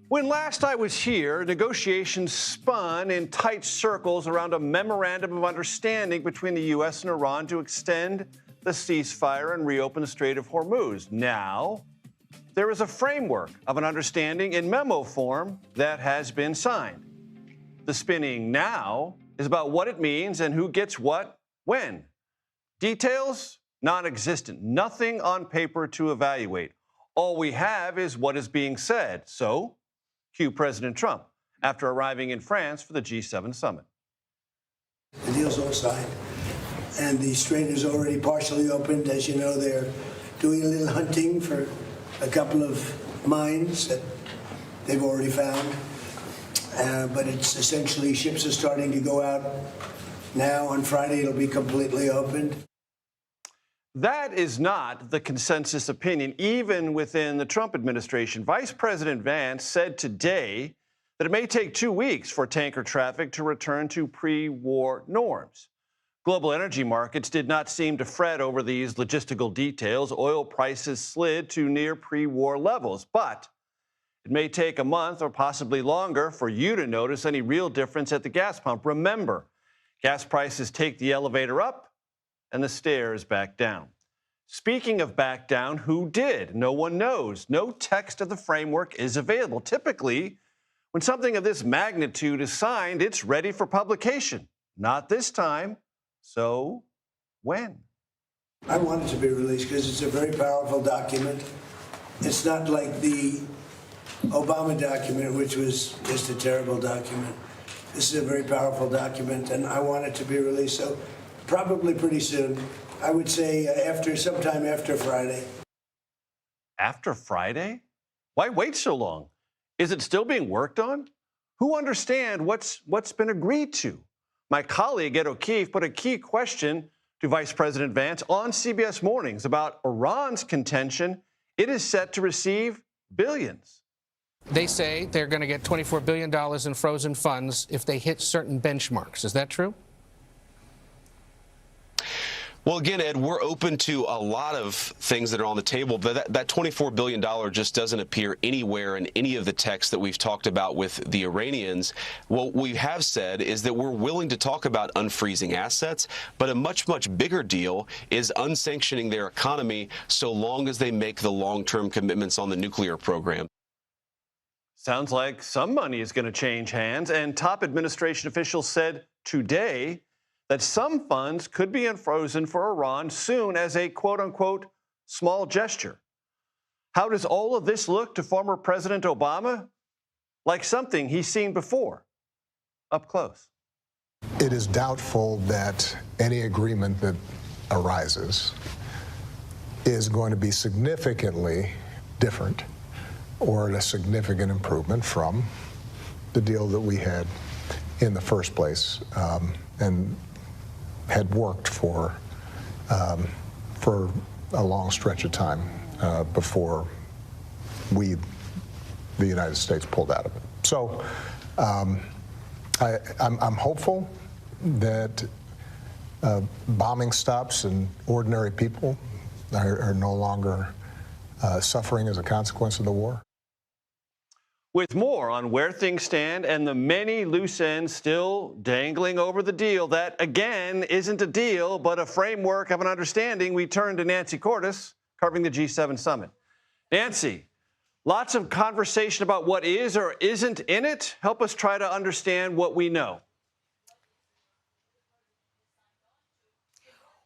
When last I was here, negotiations spun in tight circles around a memorandum of understanding between the U.S. and Iran to extend the ceasefire and reopen the Strait of Hormuz. Now, there is a framework of an understanding in memo form that has been signed. The spinning now is about what it means and who gets what when. Details? Non-existent. Nothing on paper to evaluate. All we have is what is being said. So, cue President Trump after arriving in France for the G7 summit. The deal's all signed, and the strait is already partially opened. As you know, they're doing a little hunting for a couple of mines that they've already found, but it's essentially ships are starting to go out now. On Friday, it'll be completely opened. That is not the consensus opinion, even within the Trump administration. Vice President Vance said today that it may take 2 weeks for tanker traffic to return to pre-war norms. Global energy markets did not seem to fret over these logistical details. Oil prices slid to near pre-war levels, but it may take a month or possibly longer for you to notice any real difference at the gas pump. Remember, gas prices take the elevator up and the stairs back down. Speaking of back down, who did? No one knows. No text of the framework is available. Typically, when something of this magnitude is signed, it's ready for publication. Not this time. So, when? I want it to be released because it's a very powerful document. It's not like the Obama document, which was just a terrible document. This is a very powerful document, and I want it to be released. So, probably pretty soon. I would say sometime after Friday. After Friday? Why wait so long? Is it still being worked on? Who understands what's been agreed to? My colleague Ed O'Keefe put a key question to Vice President Vance on CBS Mornings about Iran's contention. It is set to receive billions. They say they're going to get $24 billion in frozen funds if they hit certain benchmarks. Is that true? Well, again, Ed, we're open to a lot of things that are on the table, but that $24 billion just doesn't appear anywhere in any of the texts that we've talked about with the Iranians. What we have said is that we're willing to talk about unfreezing assets, but a much, much bigger deal is unsanctioning their economy so long as they make the long-term commitments on the nuclear program. Sounds like some money is going to change hands, and top administration officials said today that some funds could be unfrozen for Iran soon as a quote-unquote small gesture. How does all of this look to former President Obama? Like something he's seen before, up close. It is doubtful that any agreement that arises is going to be significantly different or a significant improvement from the deal that we had in the first place, and had worked for a long stretch of time before the United States, pulled out of it. So I'm hopeful that bombing stops and ordinary people are no longer suffering as a consequence of the war. With more on where things stand and the many loose ends still dangling over the deal that, again, isn't a deal, but a framework of an understanding, we turn to Nancy Cordes, covering the G7 summit. Nancy, lots of conversation about what is or isn't in it. Help us try to understand what we know.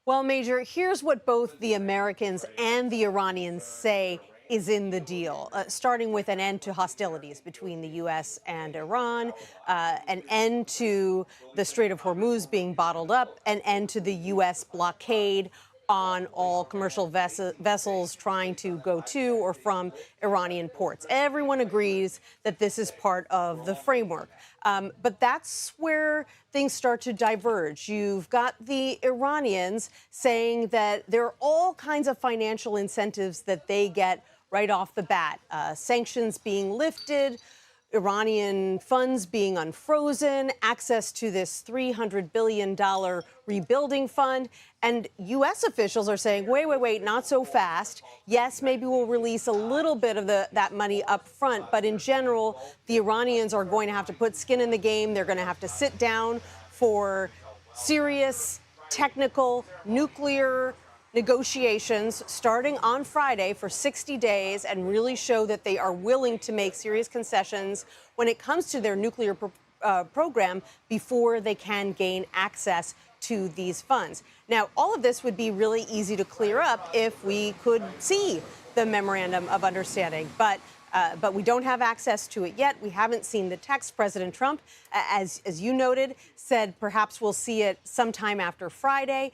Well, Major, here's what both the Americans and the Iranians say is in the deal, starting with an end to hostilities between the U.S. and Iran, an end to the Strait of Hormuz being bottled up, an end to the U.S. blockade on all commercial vessels trying to go to or from Iranian ports. Everyone agrees that this is part of the framework. But that's where things start to diverge. You've got the Iranians saying that there are all kinds of financial incentives that they get right off the bat. Sanctions being lifted, Iranian funds being unfrozen, access to this $300 billion rebuilding fund. And U.S. officials are saying, wait, not so fast. Yes, maybe we'll release a little bit of that money up front. But in general, the Iranians are going to have to put skin in the game. They're going to have to sit down for serious, technical, nuclear negotiations starting on Friday for 60 days and really show that they are willing to make serious concessions when it comes to their nuclear program before they can gain access to these funds. Now, all of this would be really easy to clear up if we could see the memorandum of understanding. But we don't have access to it yet. We haven't seen the text. President Trump, as you noted, said perhaps we'll see it sometime after Friday.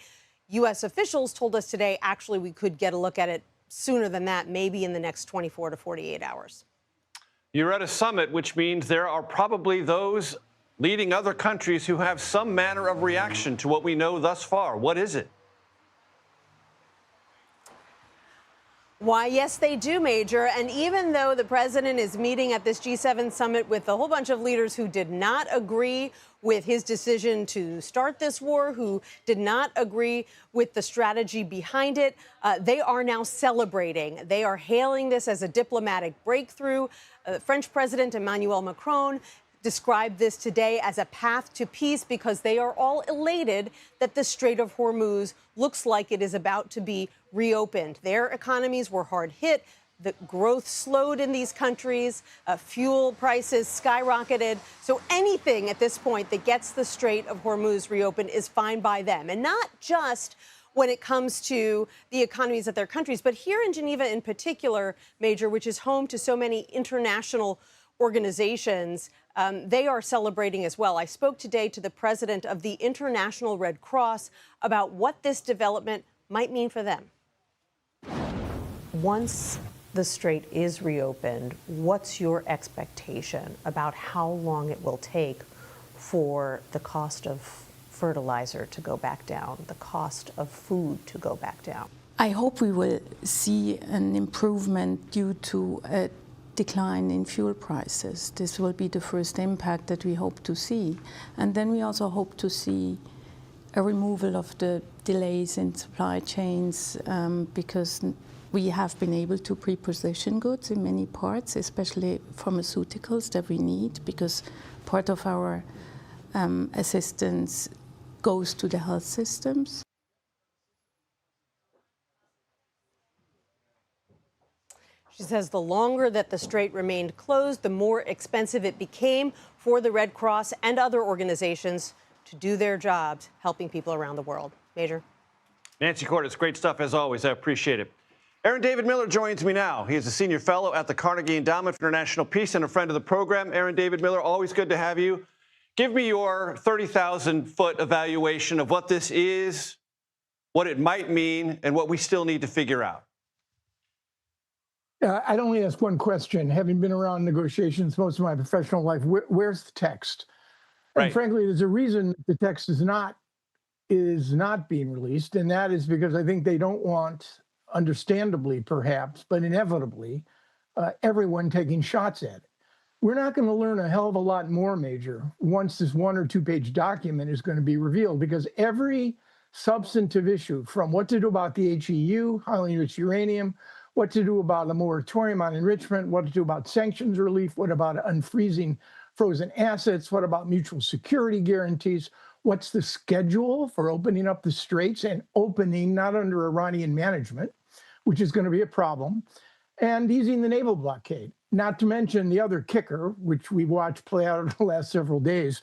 U.S. officials told us today, actually, we could get a look at it sooner than that, maybe in the next 24 to 48 hours. You're at a summit, which means there are probably those leading other countries who have some manner of reaction to what we know thus far. What is it? Why, yes, they do, Major. And even though the president is meeting at this G7 summit with a whole bunch of leaders who did not agree with his decision to start this war, who did not agree with the strategy behind it, they are now celebrating. They are hailing this as a diplomatic breakthrough. French President Emmanuel Macron described this today as a path to peace because they are all elated that the Strait of Hormuz looks like it is about to be reopened. Their economies were hard hit. The growth slowed in these countries. Fuel prices skyrocketed. So anything at this point that gets the Strait of Hormuz reopened is fine by them. And not just when it comes to the economies of their countries, but here in Geneva in particular, Major, which is home to so many international organizations, they are celebrating as well. I spoke today to the president of the International Red Cross about what this development might mean for them. Once the strait is reopened, what's your expectation about how long it will take for the cost of fertilizer to go back down, the cost of food to go back down? I hope we will see an improvement due to a decline in fuel prices. This will be the first impact that we hope to see. And then we also hope to see a removal of the delays in supply chains because we have been able to pre-position goods in many parts, especially pharmaceuticals that we need, because part of our assistance goes to the health systems. She says the longer that the strait remained closed, the more expensive it became for the Red Cross and other organizations to do their jobs helping people around the world. Major. Nancy Cordes, great stuff as always. I appreciate it. Aaron David Miller joins me now. He is a senior fellow at the Carnegie Endowment for International Peace and a friend of the program. Aaron David Miller, always good to have you. Give me your 30,000-foot evaluation of what this is, what it might mean, and what we still need to figure out. I'd only ask one question. Having been around negotiations most of my professional life, where's the text? Right. And frankly, there's a reason the text is not being released, and that is because I think they don't want, understandably perhaps, but inevitably, everyone taking shots at it. We're not going to learn a hell of a lot more, Major, once this 1 or 2 page document is going to be revealed, because every substantive issue, from what to do about the HEU, highly enriched uranium, what to do about a moratorium on enrichment, what to do about sanctions relief, what about unfreezing frozen assets, what about mutual security guarantees, what's the schedule for opening up the straits and opening not under Iranian management, which is going to be a problem, and easing the naval blockade, not to mention the other kicker, which we watched play out over the last several days,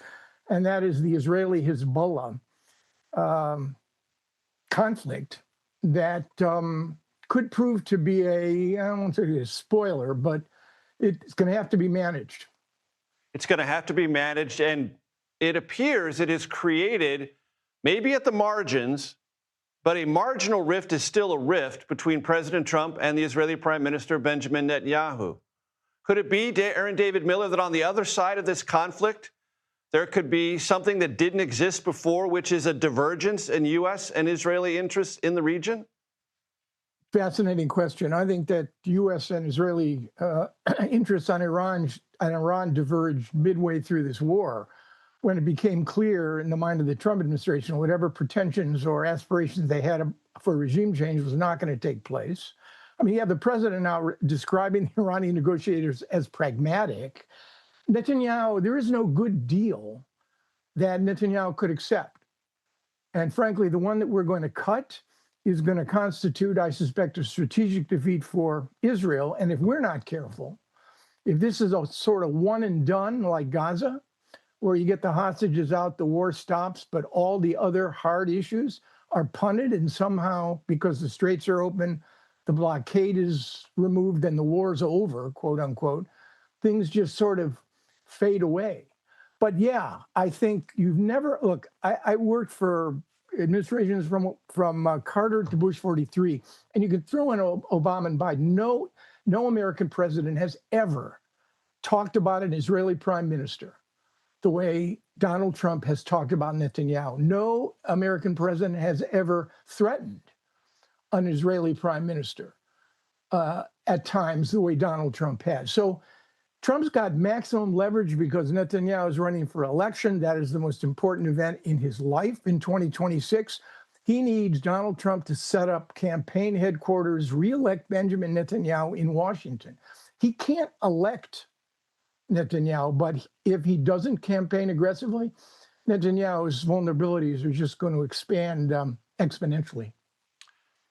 and that is the Israeli-Hezbollah conflict that could prove to be I won't say a spoiler, but it's going to have to be managed. It's going to have to be managed, and it appears it has created, maybe at the margins, but a marginal rift is still a rift between President Trump and the Israeli Prime Minister Benjamin Netanyahu. Could it be, Aaron David Miller, that on the other side of this conflict, there could be something that didn't exist before, which is a divergence in U.S. and Israeli interests in the region? fascinating question. I think that U.S. and Israeli interests on Iran diverged midway through this war, when it became clear in the mind of the Trump administration whatever pretensions or aspirations they had for regime change was not going to take place. I mean, you have the president now describing the Iranian negotiators as pragmatic. Netanyahu, there is no good deal that Netanyahu could accept. And frankly, the one that we're going to cut is going to constitute, I suspect, a strategic defeat for Israel. And if we're not careful, if this is a sort of one and done like Gaza, where you get the hostages out, the war stops, but all the other hard issues are punted, and somehow, because the straits are open, the blockade is removed and the war's over, quote unquote, things just sort of fade away. But yeah, I think you've never, look, I worked for administrations from Carter to Bush 43, and you could throw in Obama and Biden. No American president has ever talked about an Israeli prime minister the way Donald Trump has talked about Netanyahu. No American president has ever threatened an Israeli prime minister at times the way Donald Trump has. So Trump's got maximum leverage because Netanyahu is running for election. That is the most important event in his life in 2026. He needs Donald Trump to set up campaign headquarters, reelect Benjamin Netanyahu in Washington. He can't elect Netanyahu, but if he doesn't campaign aggressively, Netanyahu's vulnerabilities are just going to expand exponentially.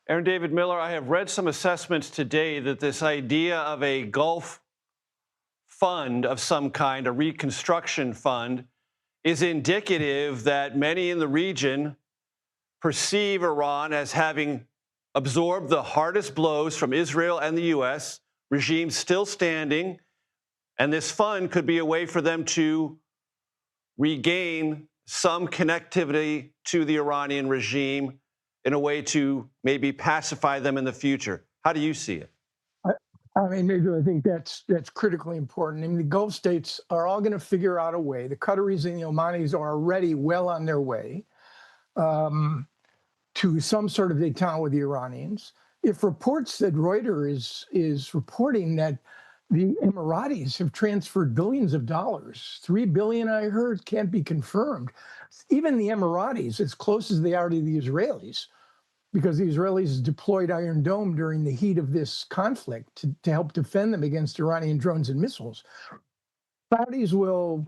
Aaron David Miller, I have read some assessments today that this idea of a Gulf fund of some kind, a reconstruction fund, is indicative that many in the region perceive Iran as having absorbed the hardest blows from Israel and the U.S., regime still standing, and this fund could be a way for them to regain some connectivity to the Iranian regime in a way to maybe pacify them in the future. How do you see it? I mean, maybe I think that's critically important. I mean, the Gulf states are all going to figure out a way. The Qataris and the Omanis are already well on their way to some sort of détente with the Iranians. If reports that Reuters is reporting that the Emiratis have transferred billions of dollars, $3 billion I heard, can't be confirmed. Even the Emiratis, as close as they are to the Israelis, because the Israelis deployed Iron Dome during the heat of this conflict to help defend them against Iranian drones and missiles. Saudis will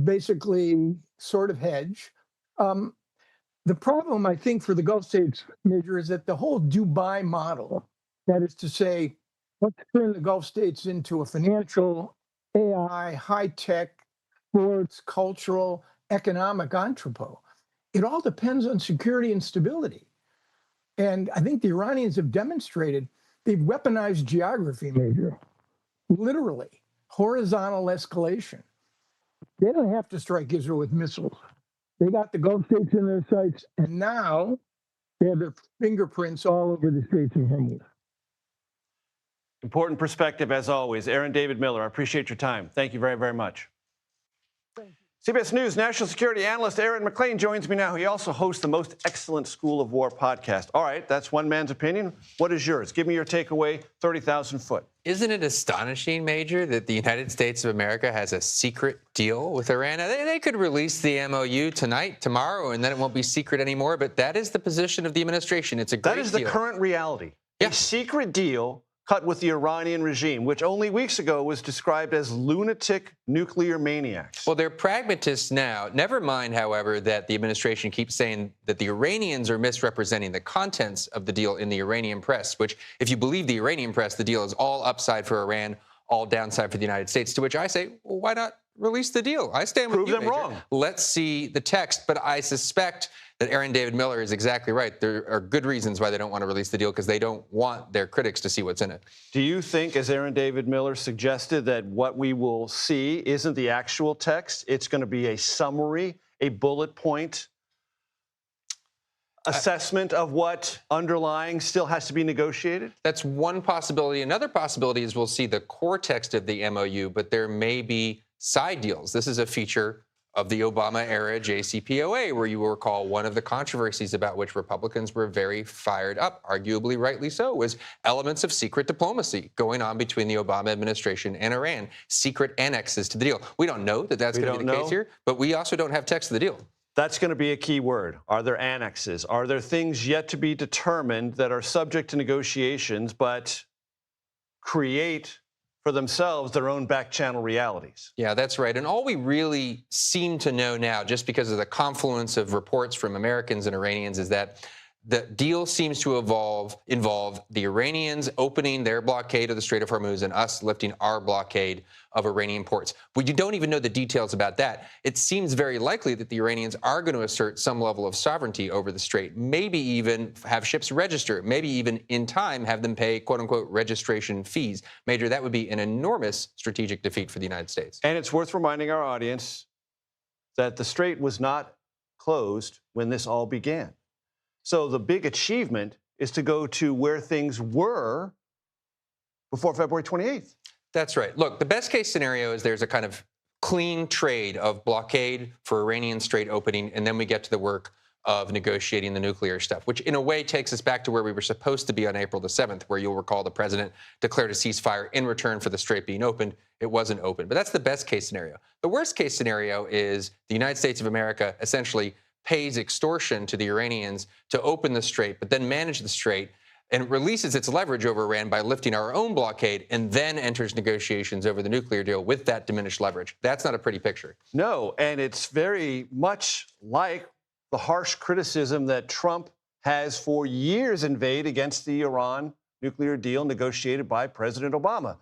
basically sort of hedge. The problem, I think, for the Gulf states, Major, is that the whole Dubai model, that is to say, let's turn the Gulf states into a financial, AI, high-tech, sports, cultural, economic entrepot. It all depends on security and stability. And I think the Iranians have demonstrated they've weaponized geography, Major. Literally, horizontal escalation. They don't have to strike Israel with missiles. They got the Gulf states in their sights, and now they have their fingerprints all over the Straits of Hormuz. Important perspective, as always. Aaron David Miller, I appreciate your time. Thank you very, very much. CBS News national security analyst Aaron MacLean joins me now. He also hosts the Most Excellent School of War podcast. All right, that's one man's opinion. What is yours? Give me your takeaway, 30,000 foot. Isn't it astonishing, Major, that the United States of America has a secret deal with Iran? Now, they could release the MOU tonight, tomorrow, and then it won't be secret anymore, but that is the position of the administration. It's a great deal. That is the current reality. Yeah. A secret deal cut with the Iranian regime, which only weeks ago was described as lunatic nuclear maniacs. Well, they're pragmatists now. Never mind, however, that the administration keeps saying that the Iranians are misrepresenting the contents of the deal in the Iranian press, which, if you believe the Iranian press, the deal is all upside for Iran, all downside for the United States, to which I say, well, why not release the deal? I stand with you, Prove them Major. wrong. Let's see the text, but I suspect that Aaron David Miller is exactly right. There are good reasons why they don't want to release the deal, because they don't want their critics to see what's in it. Do you think, as Aaron David Miller suggested, that what we will see isn't the actual text? It's going to be a summary, a bullet point assessment of what underlying still has to be negotiated? That's one possibility. Another possibility is we'll see the core text of the MOU, but there may be side deals. This is a feature of the Obama-era JCPOA, where you will recall one of the controversies about which Republicans were very fired up, arguably rightly so, was elements of secret diplomacy going on between the Obama administration and Iran, secret annexes to the deal. We don't know that that's going to be the case here, but we also don't have text of the deal. That's going to be a key word. Are there annexes? Are there things yet to be determined that are subject to negotiations but create for themselves their own back-channel realities? Yeah, that's right. And all we really seem to know now, just because of the confluence of reports from Americans and Iranians, is that the deal seems to involve the Iranians opening their blockade of the Strait of Hormuz and us lifting our blockade of Iranian ports. We don't even know the details about that. It seems very likely that the Iranians are going to assert some level of sovereignty over the strait, maybe even have ships register, maybe even in time have them pay, quote unquote, registration fees. Major, that would be an enormous strategic defeat for the United States. And it's worth reminding our audience that the strait was not closed when this all began. So the big achievement is to go to where things were before February 28th. That's right. Look, the best case scenario is there's a kind of clean trade of blockade for Iranian strait opening, and then we get to the work of negotiating the nuclear stuff, which in a way takes us back to where we were supposed to be on April the 7th, where you'll recall the president declared a ceasefire in return for the strait being opened. It wasn't open. But that's the best case scenario. The worst case scenario is the United States of America essentially pays extortion to the Iranians to open the strait, but then manage the strait and releases its leverage over Iran by lifting our own blockade and then enters negotiations over the nuclear deal with that diminished leverage. That's not a pretty picture. No, and it's very much like the harsh criticism that Trump has for years inveighed against the Iran nuclear deal negotiated by President Obama,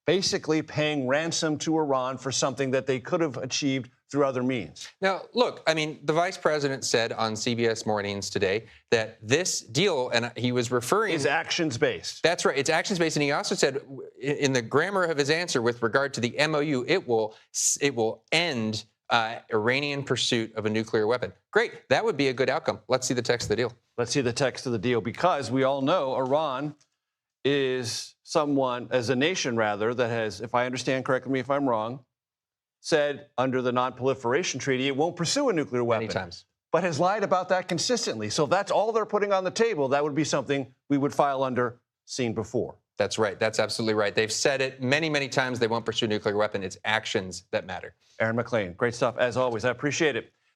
basically paying ransom to Iran for something that they could have achieved through other means. Now, look, I mean, the vice president said on CBS Mornings today that this deal, and he was referring... is actions-based. That's right. It's actions-based. And he also said in the grammar of his answer with regard to the MOU, it will end Iranian pursuit of a nuclear weapon. Great. That would be a good outcome. Let's see the text of the deal. Let's see the text of the deal, because we all know Iran is someone, as a nation rather, that has, if I understand, correct me if I'm wrong, said under the Non-Proliferation Treaty it won't pursue a nuclear weapon. Many times. But has lied about that consistently. So if that's all they're putting on the table, that would be something we would file under seen before. That's right. That's absolutely right. They've said it many, many times. They won't pursue a nuclear weapon. It's actions that matter. Aaron MacLean, great stuff as always. I appreciate it.